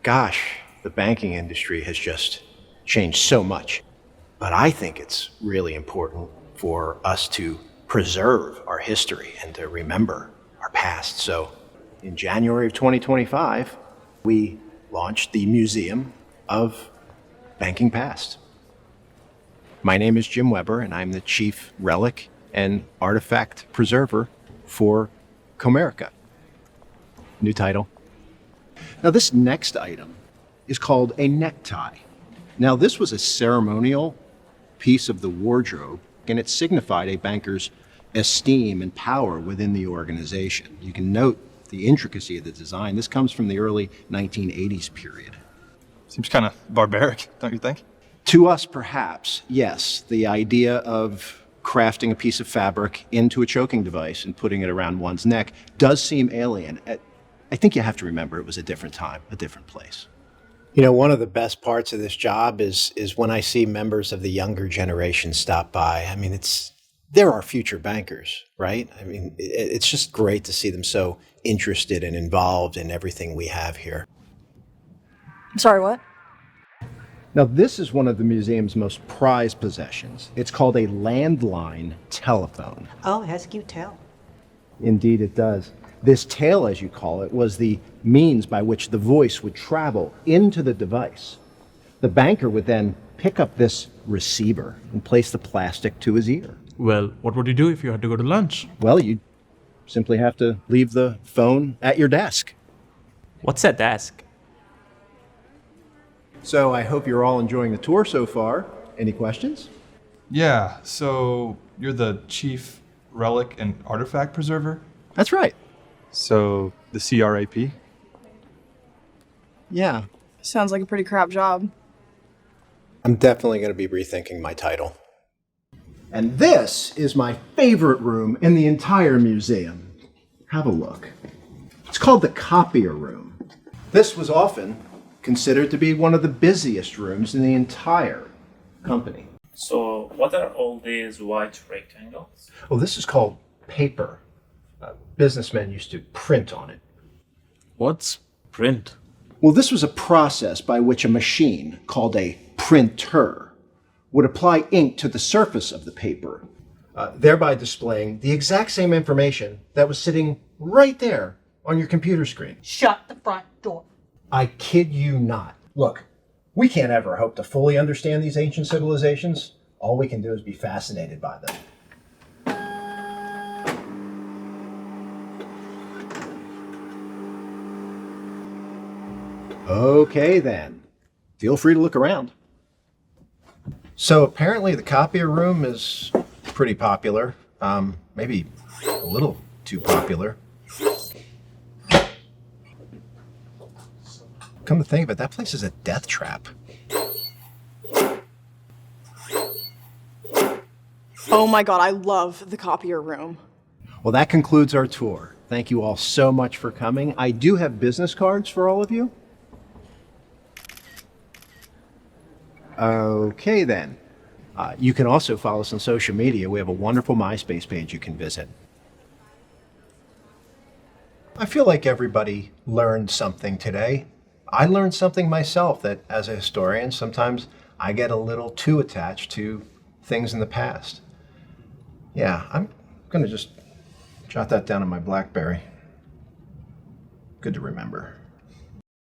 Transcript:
Gosh, the banking industry has just changed so much. But I think it's really important for us to preserve our history and to remember our past. So in January of 2025, we launched the Museum of Banking Past. My name is Jim Weber, and I'm the Chief Relic and Artifact Preserver for Comerica. New title. Now, this next item is called a necktie. Now, this was a ceremonial piece of the wardrobe, and it signified a banker's esteem and power within the organization. You can note the intricacy of the design. This comes from the early 1980s period. Seems kind of barbaric, don't you think? To us, perhaps, yes. The idea of crafting a piece of fabric into a choking device and putting it around one's neck does seem alien. I think you have to remember it was a different time, a different place. You know, one of the best parts of this job is when I see members of the younger generation stop by. I mean, they're our future bankers, right? I mean, it's just great to see them so interested and involved in everything we have here. I'm sorry, what? Now, this is one of the museum's most prized possessions. It's called a landline telephone. Oh, it has a cute tail. Indeed, it does. This tail, as you call it, was the means by which the voice would travel into the device. The banker would then pick up this receiver and place the plastic to his ear. Well, what would you do if you had to go to lunch? Well, you'd simply have to leave the phone at your desk. What's a desk? So I hope you're all enjoying the tour so far. Any questions? Yeah, so you're the Chief Relic and Artifact Preserver? That's right. So the CRAP? Yeah. Sounds like a pretty crap job. I'm definitely going to be rethinking my title. And this is my favorite room in the entire museum. Have a look. It's called the copier room. This was often considered to be one of the busiest rooms in the entire company. So what are all these white rectangles? Oh, this is called paper. Businessmen used to print on it. What's print? Well, this was a process by which a machine called a printer would apply ink to the surface of the paper, thereby displaying the exact same information that was sitting right there on your computer screen. Shut the front door. I kid you not. Look, we can't ever hope to fully understand these ancient civilizations. All we can do is be fascinated by them. Okay, then. Feel free to look around. So apparently the copier room is pretty popular. Maybe a little too popular. Come to think of it, that place is a death trap. Oh my god, I love the copier room. Well, that concludes our tour. Thank you all so much for coming. I do have business cards for all of you. Okay, then. You can also follow us on social media. We have a wonderful MySpace page you can visit. I feel like everybody learned something today. I learned something myself, that as a historian, sometimes I get a little too attached to things in the past. Yeah, I'm going to just jot that down on my BlackBerry. Good to remember.